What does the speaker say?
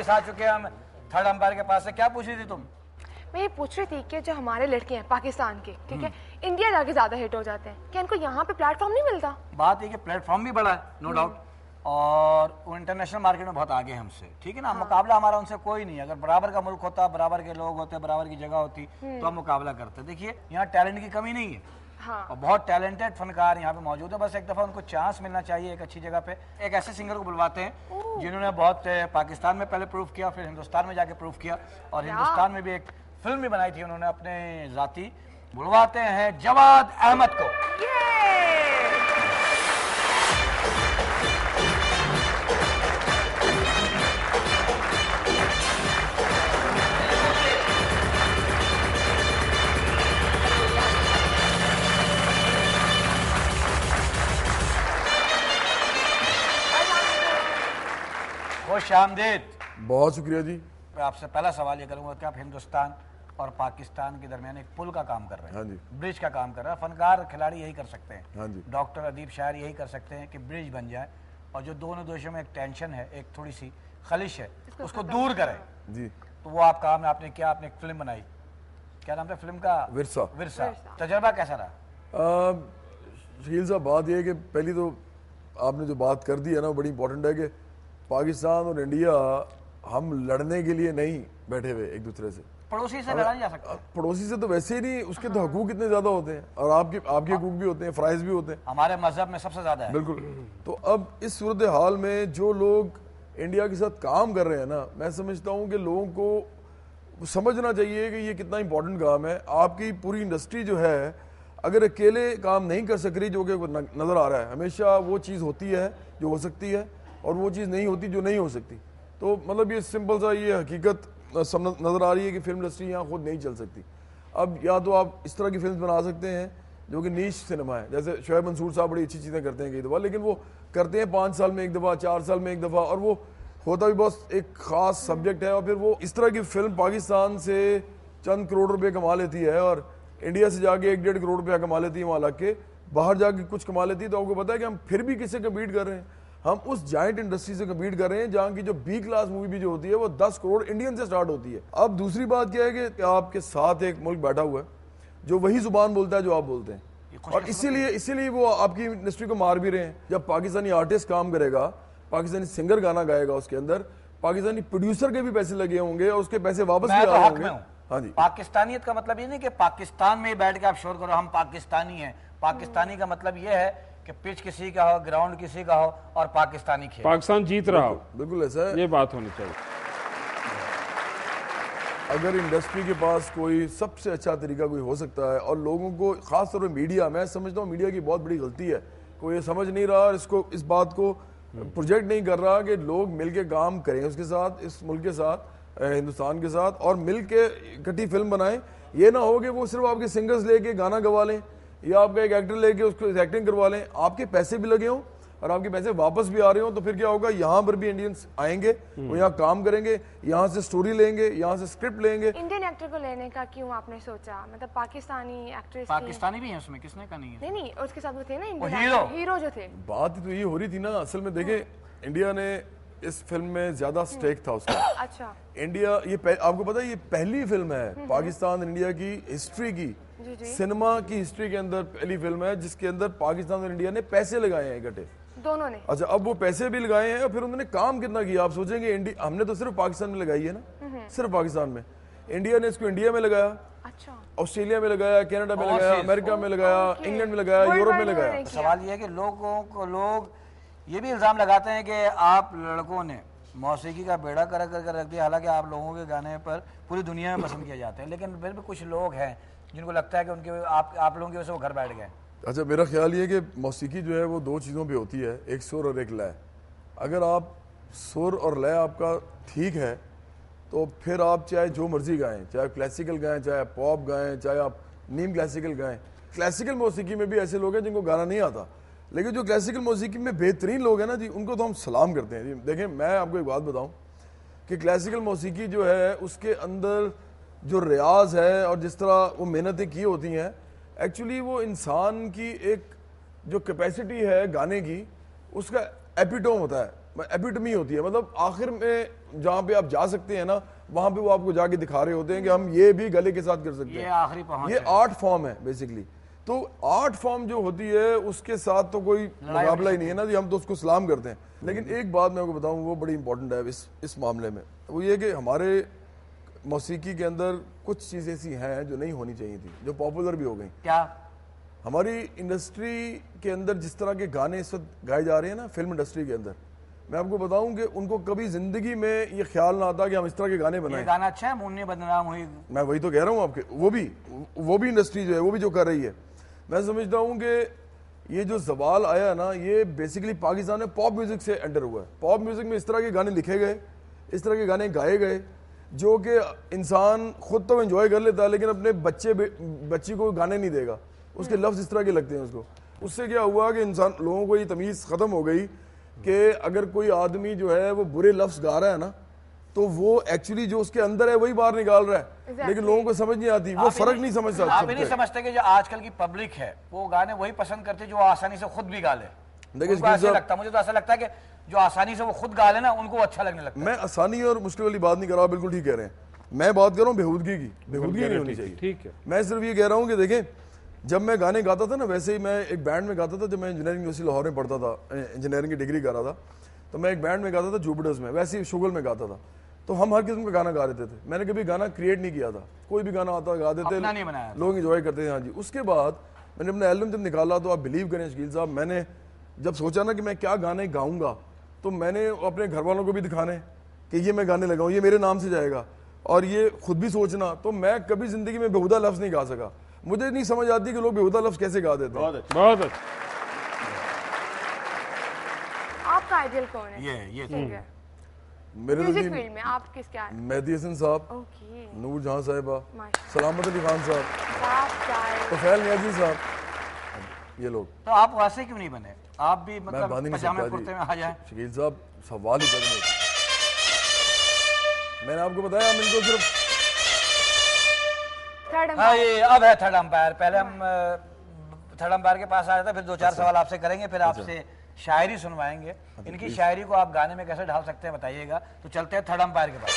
वापस आ चुके हैं हम थर्ड अंपायर के पास से। क्या पूछ रही थी तुम? मैं ये पूछ रही थी कि जो हमारे लड़के हैं पाकिस्तान के, ठीक है, इंडिया जाके ज्यादा हिट हो जाते हैं, क्या इनको यहाँ पे प्लेटफॉर्म नहीं मिलता? बात है कि प्लेटफॉर्म भी बड़ा है, नो डाउट, और वो इंटरनेशनल मार्केट में बहुत आगे हमसे, ठीक है ना। मुकाबला हमारा उनसे कोई नहीं। अगर बराबर का मुल्क होता, बराबर के लोग होते, बराबर की जगह होती, तो हम मुकाबला करते। देखिए यहाँ टैलेंट की कमी नहीं है, और बहुत टैलेंटेड फनकार यहाँ पे मौजूद है। बस एक दफा उनको चांस मिलना चाहिए एक अच्छी जगह पे। एक ऐसे सिंगर को बुलवाते हैं जिन्होंने बहुत पाकिस्तान में पहले प्रूव किया, फिर हिंदुस्तान में जाके प्रूव किया, और हिंदुस्तान में भी एक फिल्म भी बनाई थी उन्होंने अपने जाती। बुलवाते हैं जवाद अहमद को। खुश आमदीद। बहुत शुक्रिया जी। आपसे पहला सवाल ये करूंगा कि आप हिंदुस्तान और पाकिस्तान के दरमियान एक पुल का काम कर रहे हैं। हाँ जी। ब्रिज का काम कर रहा है। फनकार खिलाड़ी यही कर सकते हैं। हाँ जी। डॉक्टर अदीब शायर यही कर सकते हैं कि ब्रिज बन जाए, और जो दोनों देशों में एक टेंशन है, एक थोड़ी सी खलिश है, उसको दूर करें जी। तो वो आप काम आपने किया। आपने एक फिल्म बनाई, क्या नाम था फिल्म का? विरसा। विरसा। तजर्बा कैसा रहा? शकील साहब, बात यह है कि पहली तो आपने जो बात कर दी है ना, बड़ी इंपॉर्टेंट है कि पाकिस्तान और इंडिया हम लड़ने के लिए नहीं बैठे हुए एक दूसरे से। पड़ोसी से लड़ा नहीं जा सकता। पड़ोसी से तो वैसे ही नहीं, उसके तो हकूक इतने ज्यादा होते हैं, और आपके हकूक भी होते हैं, फराइज भी होते हैं। हमारे मजहब में सबसे ज्यादा है। बिल्कुल। तो अब इस सूरत हाल में जो लोग इंडिया के साथ काम कर रहे हैं ना, मैं समझता हूँ कि लोगों को समझना चाहिए कि ये कितना इंपॉर्टेंट काम है। आपकी पूरी इंडस्ट्री जो है, अगर अकेले काम नहीं कर सक रही, जो कि नजर आ रहा है, हमेशा वो चीज़ होती है जो हो सकती है, और वो चीज़ नहीं होती जो नहीं हो सकती। तो मतलब ये सिंपल सा ये हकीकत नज़र आ रही है कि फिल्म इंडस्ट्री यहाँ खुद नहीं चल सकती। अब या तो आप इस तरह की फिल्म बना सकते हैं जो कि नीश सिनेमा है, जैसे शोएब मंसूर साहब बड़ी अच्छी चीज़ें करते हैं कई दफ़ा, लेकिन वो करते हैं 5 साल में एक दफ़ा, 4 साल में एक दफ़ा, और वो होता भी बस एक ख़ास सब्जेक्ट है। और फिर वो इस तरह की फिल्म पाकिस्तान से चंद करोड़ रुपये कमा लेती है, और इंडिया से जाके 1-1.5 करोड़ रुपया कमा लेती है, वहाँ लग के बाहर जाके कुछ कमा लेती है। तो आपको पता है कि हम फिर भी किससे कम्पीट कर रहे हैं? हम उस जाइंट इंडस्ट्री से कम्पीट कर रहे हैं जहाँ की जो बी क्लास मूवी भी जो होती है वो 10 करोड़ इंडियन से स्टार्ट होती है। अब दूसरी बात क्या है कि आपके साथ एक मुल्क बैठा हुआ है जो वही जुबान बोलता है जो आप बोलते हैं, और इसीलिए वो आपकी इंडस्ट्री को मार भी रहे हैं। जब पाकिस्तानी आर्टिस्ट काम करेगा, पाकिस्तानी सिंगर गाना गाएगा, उसके अंदर पाकिस्तानी प्रोड्यूसर के भी पैसे लगे होंगे, और उसके पैसे वापस भी आ रहे होंगे। हाँ जी। पाकिस्तानियत का मतलब ये नहीं कि पाकिस्तान में बैठ के आप शोर करो हम पाकिस्तानी हैं। पाकिस्तानी का मतलब ये है कि पिच किसी का हो, ग्राउंड किसी का हो, और पाकिस्तानी खेल, पाकिस्तान जीत रहा हो। बिल्कुल ऐसा है, ये बात होनी चाहिए। अगर इंडस्ट्री के पास कोई सबसे अच्छा तरीका कोई हो सकता है, और लोगों को खास तौर पर मीडिया, मैं समझता हूँ मीडिया की बहुत बड़ी गलती है, कोई ये समझ नहीं रहा और इस बात को प्रोजेक्ट नहीं कर रहा कि लोग मिलके काम करें उसके साथ, इस मुल्क के साथ, हिंदुस्तान के साथ, और मिलके इकट्ठी फिल्म बनाएं। ये ना हो कि वो सिर्फ आपके सिंगर्स लेके गाना गवा लें, या आपका एक एक्टर लेके उसको एक्टिंग करवा लें, आपके पैसे भी लगे हों और आपके पैसे वापस भी आ रहे हो। तो फिर क्या होगा, यहाँ पर भी इंडियंस आएंगे, वो यहाँ काम करेंगे, यहाँ से स्टोरी लेंगे, यहाँ से स्क्रिप्ट लेंगे। इंडियन एक्टर को लेने का क्यों आपने सोचा? मतलब पाकिस्तानी एक्ट्रेस, पाकिस्तानी भी है उसमें, किसने का नहीं है? नहीं, उसके साथ वो थे ना इंडियन हीरो जो थे। बात तो ये हो रही थी ना, असल में देखें, इंडिया ने इस फिल्म में ज्यादा स्टेक था उसका। अच्छा। इंडिया, ये आपको पता है ये पहली फिल्म है पाकिस्तान इंडिया की हिस्ट्री की, सिनेमा की हिस्ट्री के अंदर पहली फिल्म है जिसके अंदर पाकिस्तान और इंडिया ने पैसे लगाए हैं इकट्ठे, दोनों ने। अच्छा, अब वो पैसे भी लगाए हैं और फिर उन्होंने काम कितना किया आप सोचेंगे। हमने तो सिर्फ पाकिस्तान में लगाई है ना, सिर्फ पाकिस्तान में। इंडिया ने इसको इंडिया में लगाया, अच्छा, ऑस्ट्रेलिया में लगाया, कनाडा में लगाया, अमेरिका में लगाया, इंग्लैंड में लगाया, यूरोप में लगाया। सवाल ये है कि लोग ये भी इल्जाम लगाते हैं कि आप लड़कों ने मौसीकी का बेड़ा कर रख दिया, हालांकि आप लोगों के गाने पर पूरी दुनिया में पसंद किए जाते हैं, लेकिन फिर भी कुछ लोग हैं जिनको लगता है कि उनके आप लोगों की वजह से वो घर बैठ गए। अच्छा, मेरा ख्याल ये कि मौसीकी जो है वो 2 चीज़ों पे होती है, एक सुर और एक लय। अगर आप सुर और लय आपका ठीक है तो फिर आप चाहे जो मर्जी गाएं, चाहे क्लासिकल गाएं, चाहे पॉप गाएं, चाहे आप नीम क्लासिकल गाएं। क्लासिकल मौसीकी में भी ऐसे लोग हैं जिनको गाना नहीं आता, लेकिन जो क्लासिकल मौसीकी में बेहतरीन लोग हैं ना जी, उनको तो हम सलाम करते हैं जी। देखें, मैं आपको एक बात बताऊं कि क्लासिकल मौसीकी जो है उसके अंदर जो रियाज है और जिस तरह वो मेहनतें की होती हैं, एक्चुअली वो इंसान की एक जो कैपेसिटी है गाने की, उसका एपिटोम होता है। एपिटमी होती है, मतलब आखिर में जहाँ पे आप जा सकते हैं ना, वहां पे वो आपको जाके दिखा रहे होते हैं कि हम ये भी गले के साथ कर सकते ये हैं। आखिरी पहुंच ये है। आर्ट फॉर्म है बेसिकली। तो आर्ट फॉर्म जो होती है उसके साथ तो कोई मुकाबला ही नहीं है ना जी, हम तो उसको सलाम करते हैं। लेकिन एक बात मैं आपको बताऊं, वो बड़ी इंपॉर्टेंट है इस मामले में, वो ये कि हमारे मौसीकी के अंदर कुछ चीज़ें ऐसी हैं जो नहीं होनी चाहिए थी, जो पॉपुलर भी हो गई। क्या? हमारी इंडस्ट्री के अंदर जिस तरह के गाने इस वक्त गाए जा रहे हैं ना, फिल्म इंडस्ट्री के अंदर, मैं आपको बताऊं कि उनको कभी जिंदगी में ये ख्याल ना आता कि हम इस तरह के गाने ये बनाएं। गाना अच्छा है, मुन्नी बदनाम हुई। मैं वही तो कह रहा हूँ आपके, वो भी इंडस्ट्री जो है वो भी जो कर रही है। मैं समझता हूँ कि ये जो सवाल आया ना, ये बेसिकली पाकिस्तान में पॉप म्यूजिक से एंटर हुआ है। पॉप म्यूजिक में इस तरह के गाने लिखे गए, इस तरह के गाने गाए गए, जो कि इंसान खुद तो एंजॉय कर लेता है लेकिन अपने बच्ची को गाने नहीं देगा, उसके लफ्ज इस तरह के लगते हैं उसको। उससे क्या हुआ कि इंसान लोगों को ये तमीज़ ख़त्म हो गई कि अगर कोई आदमी जो है वो बुरे लफ्ज गा रहा है ना, तो वो एक्चुअली जो उसके अंदर है वही बाहर निकाल रहा है। लेकिन लोगों को समझ नहीं आती, वो फर्क नहीं समझ सकते। आप ये नहीं समझते कि जो आजकल की पब्लिक है वो गाने वही पसंद करते जो आसानी से खुद भी गा ले। देखिए उनको ऐसे लगता है, मुझे तो ऐसा लगता है कि जो आसानी से वो खुद गा ले ना, उनको अच्छा लगने लगता है। मैं आसानी और मुश्किल वाली बात नहीं कर रहा, बिल्कुल ठीक कह रहे हैं। मैं बात कर रहा हूँ बेहूदगी की, बेहूदगी नहीं होनी चाहिए। ठीक है। मैं सिर्फ ये कह रहा हूँ कि देखें, जब मैं गाने गाता था ना, वैसे ही मैं एक बैंड में गाता था। जब मैं इंजीनियरिंग यूनिवर्सिटी लाहौर में पढ़ता था, इंजीनियरिंग की डिग्री कर रहा था, तो मैं एक बैंड में गाता था जुपिटर्स में, वैसे ही शुगल में गाता था। तो हम हर किस्म का गाना गा देते थे। मैंने कभी गाना क्रिएट नहीं किया था, कोई भी गाना आता गा देते, अपना नहीं बनाया। लोग एंजॉय करते थे। हाँ जी। उसके बाद मैंने अपना एल्बम जब निकाला, तो आप बिलीव करें शकील साहब, मैंने जब सोचा ना कि मैं क्या गाने गाऊंगा, तो मैंने अपने घर वालों को भी दिखाने कि ये मैं गाने लगाऊं, ये मेरे नाम से जाएगा, और ये खुद भी सोचना। तो मैं कभी जिंदगी में बेहुदा लफ्ज नहीं गा सका। मुझे नहीं समझ आती कि लोग बेहुदा लफ्ज कैसे गा देते हैं। बहुत अच्छा। आपका आइडियल कौन है? ये सिंगर मेरे म्यूजिक नजदीक फील्ड में आप किसके आए? मेहदी हसन साहब, ओके, नूर जहां साहिबा, माशाल्लाह। सलामत अली खान साहब, साफ चाय। तोफैल नियाजी साहब, ये लोग। तो आप वैसे क्यों नहीं बने? आप भी मैं मतलब बांध ही नहीं पजामे सकता कुर्ते में जी। आ जाए। शकील साहब सवाल ही करने, मैंने आपको बताया हम इनको सिर्फ थर्ड हाँ, ये अब है थर्ड अंपायर। पहले हम थर्ड अंपायर के पास आया था, फिर 2-4 सवाल आपसे करेंगे, फिर आपसे शायरी सुनवाएंगे। इनकी शायरी को आप गाने में कैसे ढाल सकते हैं बताइएगा। तो चलते हैं थर्ड अंपायर के पास।